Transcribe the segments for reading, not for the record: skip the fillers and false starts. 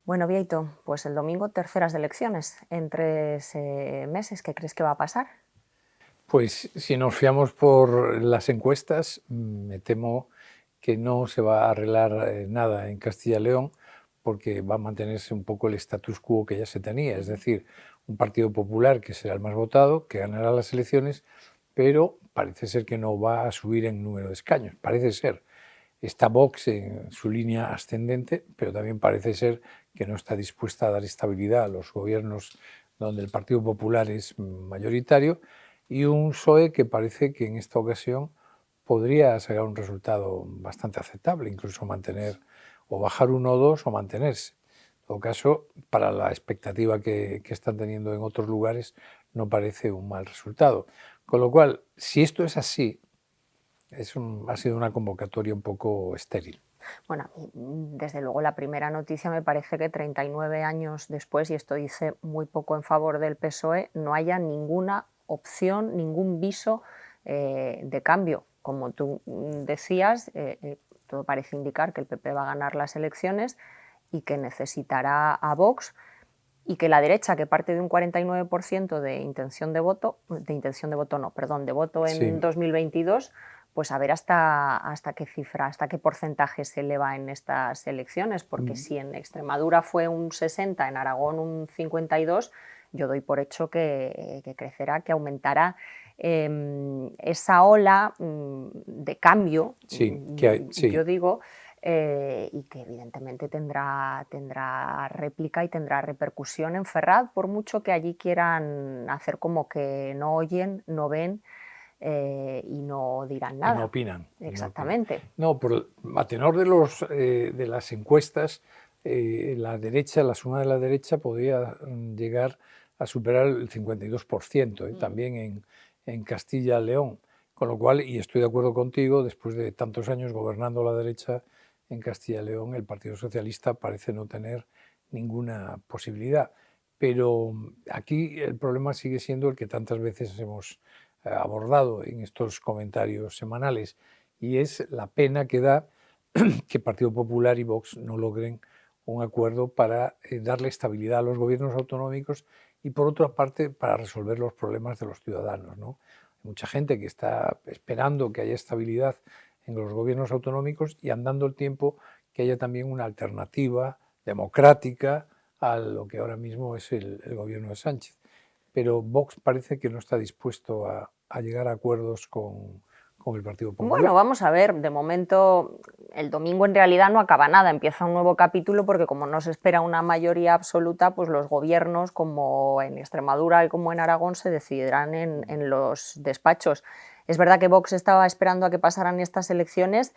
Bueno, Bieito, pues el domingo terceras elecciones en 3 meses. ¿Qué crees que va a pasar? Pues si nos fiamos por las encuestas, me temo que no se va a arreglar nada en Castilla y León porque va a mantenerse un poco el status quo que ya se tenía, es decir, un Partido Popular que será el más votado, que ganará las elecciones, pero parece ser que no va a subir en número de escaños, parece ser. Está Vox en su línea ascendente, pero también parece ser que no está dispuesta a dar estabilidad a los gobiernos donde el Partido Popular es mayoritario, y un PSOE que parece que en esta ocasión podría sacar un resultado bastante aceptable, incluso mantener o bajar 1 o 2 o mantenerse. En todo caso, para la expectativa que están teniendo en otros lugares, no parece un mal resultado. Con lo cual, si esto es así, ha sido una convocatoria un poco estéril. Bueno, a mí, desde luego la primera noticia me parece que 39 años después, y esto dice muy poco en favor del PSOE, no haya ninguna opción, ningún viso de cambio. Como tú decías, todo parece indicar que el PP va a ganar las elecciones y que necesitará a Vox, y que la derecha, que parte de un 49% de intención de voto no, perdón, de voto en Sí. 2022, pues a ver hasta qué cifra, hasta qué porcentaje se eleva en estas elecciones, porque si en Extremadura fue un 60, en Aragón un 52, yo doy por hecho que crecerá, que aumentará esa ola de cambio, Sí, que hay, yo sí. digo, y que evidentemente tendrá réplica y tendrá repercusión en Ferraz, por mucho que allí quieran hacer como que no oyen, no ven y no dirán Y no nada. opinan. Y no opinan. Exactamente. No, a tenor de las encuestas, la derecha, la suma de la derecha podría llegar a superar el 52%, también en Castilla y León. Con lo cual, y estoy de acuerdo contigo, después de tantos años gobernando la derecha en Castilla y León, el Partido Socialista parece no tener ninguna posibilidad. Pero aquí el problema sigue siendo el que tantas veces hemos abordado en estos comentarios semanales, y es la pena que da que Partido Popular y Vox no logren un acuerdo para darle estabilidad a los gobiernos autonómicos y, por otra parte, para resolver los problemas de los ciudadanos, ¿no? Hay mucha gente que está esperando que haya estabilidad en los gobiernos autonómicos y, andando el tiempo, que haya también una alternativa democrática a lo que ahora mismo es el gobierno de Sánchez. Pero Vox parece que no está dispuesto a llegar a acuerdos con el Partido Bueno, Popular. vamos a ver, de momento el domingo en realidad no acaba nada, empieza un nuevo capítulo porque como no se espera una mayoría absoluta, pues los gobiernos como en Extremadura y como en Aragón se decidirán en los despachos. Es verdad que Vox estaba esperando a que pasaran estas elecciones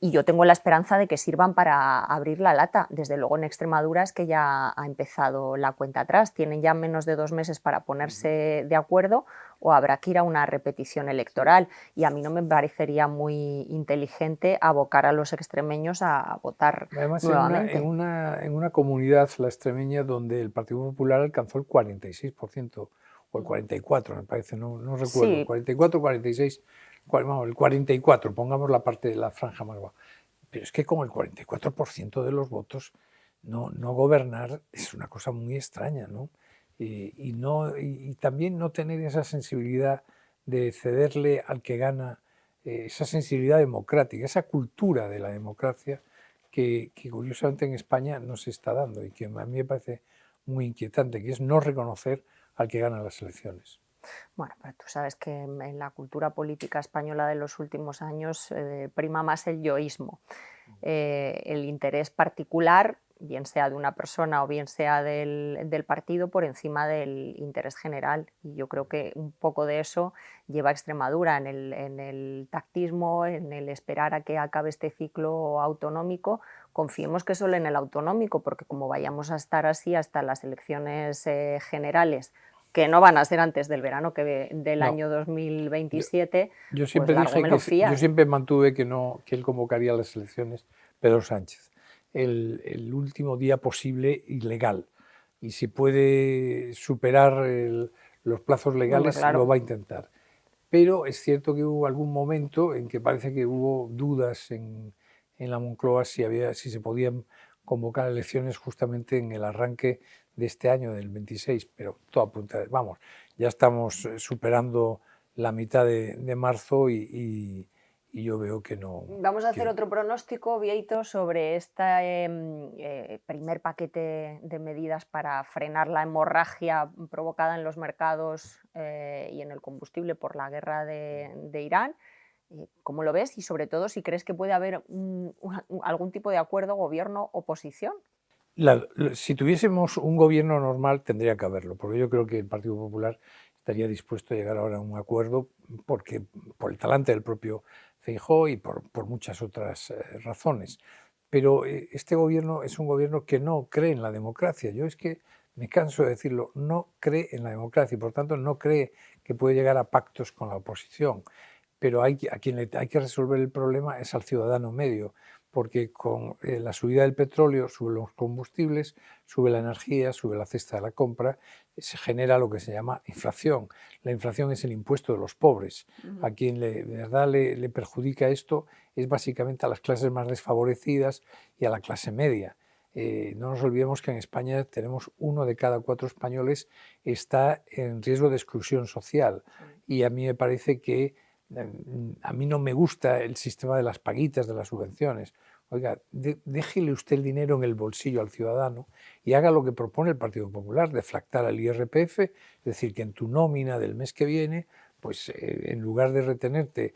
y yo tengo la esperanza de que sirvan para abrir la lata. Desde luego en Extremadura es que ya ha empezado la cuenta atrás, tienen ya menos de 2 meses para ponerse de acuerdo o habrá que ir a una repetición electoral. Y a mí no me parecería muy inteligente abocar a los extremeños a votar Además, nuevamente. en una comunidad, la extremeña, donde el Partido Popular alcanzó el 46% o el 44%, me parece, no recuerdo, Sí, 44, 46, vamos, el 44, pongamos la parte de la franja más baja. Pero es que con el 44% de los votos, no gobernar es una cosa muy extraña, ¿no? Y también no tener esa sensibilidad de cederle al que gana, esa sensibilidad democrática, esa cultura de la democracia que curiosamente en España no se está dando y que a mí me parece muy inquietante, que es no reconocer al que gana las elecciones. bueno, pero tú sabes que en la cultura política española de los últimos años prima más el yoísmo. El interés particular, bien sea de una persona o bien sea del partido, por encima del interés general. Y yo creo que un poco de eso lleva a Extremadura en el tactismo, en el esperar a que acabe este ciclo autonómico. Confiemos que solo en el autonómico, porque como vayamos a estar así hasta las elecciones generales, que no van a ser antes del verano del No, año yo, 2027, yo pues siempre largo dije me lo yo fías. siempre mantuve que no, que él convocaría las elecciones, Pedro Sánchez, el último día posible y legal. Y si puede superar los plazos Hombre, legales, lo claro. va a intentar. Pero es cierto que hubo algún momento en que parece que hubo dudas en la Moncloa si se podían convocar elecciones justamente en el arranque de este año, del 26, pero todo apunta, vamos, ya estamos superando la mitad de marzo y yo veo que no. Vamos a hacer otro pronóstico, Bieito, sobre este primer paquete de medidas para frenar la hemorragia provocada en los mercados y en el combustible por la guerra de Irán. ¿Cómo lo ves? Y sobre todo, si crees que puede haber algún tipo de acuerdo gobierno-oposición. Si tuviésemos un gobierno normal, tendría que haberlo, porque yo creo que el Partido Popular estaría dispuesto a llegar ahora a un acuerdo porque, por el talante del propio Feijóo y por muchas otras razones. Pero este gobierno es un gobierno que no cree en la democracia. Yo es que me canso de decirlo, no cree en la democracia y por tanto no cree que puede llegar a pactos con la oposición. Pero a quien hay que resolver el problema es al ciudadano medio, porque con la subida del petróleo suben los combustibles, sube la energía, sube la cesta de la compra, se genera lo que se llama inflación. La inflación es el impuesto de los pobres. A quien de verdad le perjudica esto es básicamente a las clases más desfavorecidas y a la clase media. No nos olvidemos que en España tenemos 1 de cada 4 españoles está en riesgo de exclusión social y a mí me parece que a mí no me gusta el sistema de las paguitas, de las subvenciones. Oiga, déjele usted el dinero en el bolsillo al ciudadano y haga lo que propone el Partido Popular, deflactar al IRPF, es decir, que en tu nómina del mes que viene, pues en lugar de retenerte,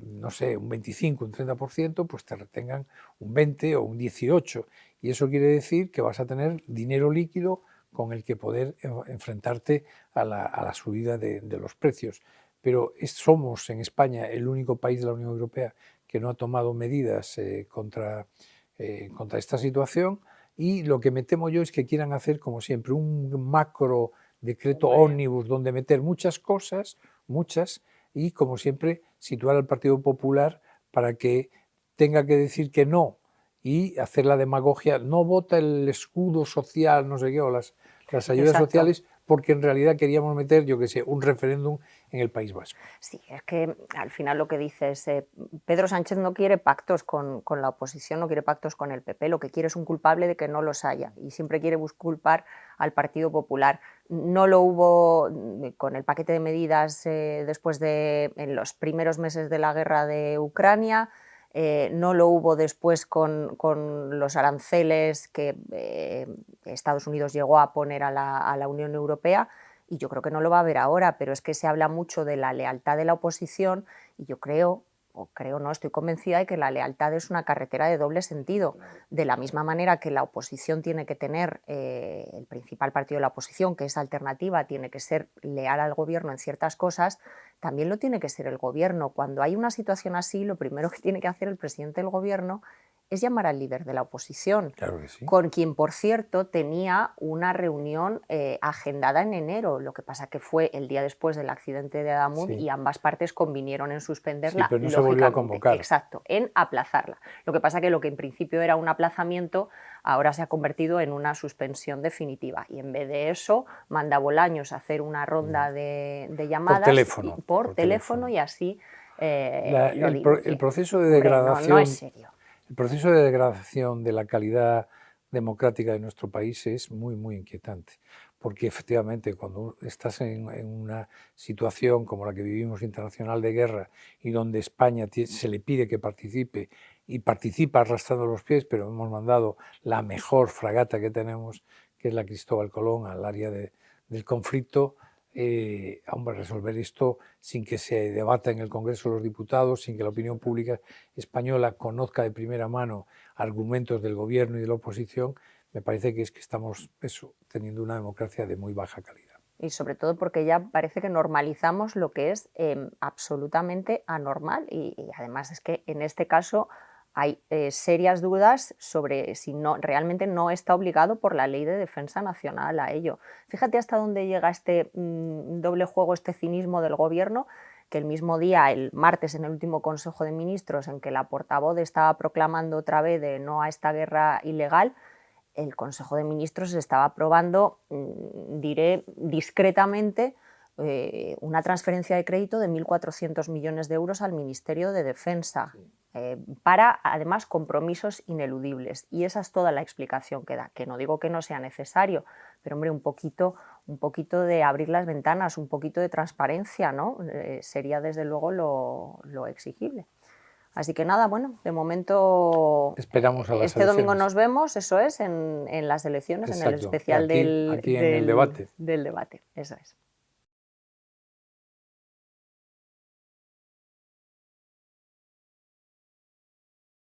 no sé, un 25, un 30%, pues te retengan un 20 o un 18. Y eso quiere decir que vas a tener dinero líquido con el que poder enfrentarte a la subida de los precios. Pero somos en España el único país de la Unión Europea que no ha tomado medidas contra esta situación y lo que me temo yo es que quieran hacer, como siempre, un macro decreto ómnibus donde meter muchas cosas, y como siempre situar al Partido Popular para que tenga que decir que no y hacer la demagogia, no vota el escudo social, no sé qué, o las ayudas sociales, porque en realidad queríamos meter, yo qué sé, un referéndum en el País Vasco. Sí, es que al final lo que dices, Pedro Sánchez no quiere pactos con la oposición, no quiere pactos con el PP, lo que quiere es un culpable de que no los haya y siempre quiere culpar al Partido Popular. No lo hubo con el paquete de medidas después en los primeros meses de la guerra de Ucrania. No lo hubo después con los aranceles que Estados Unidos llegó a poner a la Unión Europea y yo creo que no lo va a haber ahora, pero es que se habla mucho de la lealtad de la oposición y yo estoy convencida de que la lealtad es una carretera de doble sentido. De la misma manera que la oposición tiene que tener, el principal partido de la oposición, que es Alternativa, tiene que ser leal al gobierno en ciertas cosas, también lo tiene que ser el gobierno. Cuando hay una situación así, lo primero que tiene que hacer el presidente del gobierno es llamar al líder de la oposición, claro que sí, con quien, por cierto, tenía una reunión agendada en enero, lo que pasa que fue el día después del accidente de Adamud y ambas partes convinieron en suspenderla, sí, pero no se volvió a convocar. Exacto, en aplazarla. Lo que pasa que lo que en principio era un aplazamiento ahora se ha convertido en una suspensión definitiva y en vez de eso manda a Bolaños a hacer una ronda de llamadas por teléfono y así el proceso de degradación. No es serio. El proceso de degradación de la calidad democrática de nuestro país es muy, muy inquietante, porque efectivamente cuando estás en una situación como la que vivimos internacional de guerra y donde España se le pide que participe y participa arrastrando los pies, pero hemos mandado la mejor fragata que tenemos, que es la Cristóbal Colón, al área del conflicto, resolver esto sin que se debata en el Congreso de los Diputados, sin que la opinión pública española conozca de primera mano argumentos del gobierno y de la oposición, me parece que estamos teniendo una democracia de muy baja calidad. Y sobre todo porque ya parece que normalizamos lo que es absolutamente anormal y además es que en este caso hay serias dudas sobre si realmente no está obligado por la Ley de Defensa Nacional a ello. Fíjate hasta dónde llega este doble juego, este cinismo del gobierno, que el mismo día, el martes, en el último Consejo de Ministros, en que la portavoz estaba proclamando otra vez de no a esta guerra ilegal, el Consejo de Ministros estaba aprobando, diré discretamente, una transferencia de crédito de 1.400 millones de euros al Ministerio de Defensa, para, además, compromisos ineludibles. Y esa es toda la explicación que da, que no digo que no sea necesario, pero, hombre, un poquito de abrir las ventanas, un poquito de transparencia, ¿no? Sería, desde luego, lo exigible. Así que nada, bueno, de momento esperamos a las este elecciones. domingo nos vemos, eso es, en las elecciones. Exacto, en el especial aquí en el debate. del debate, eso es.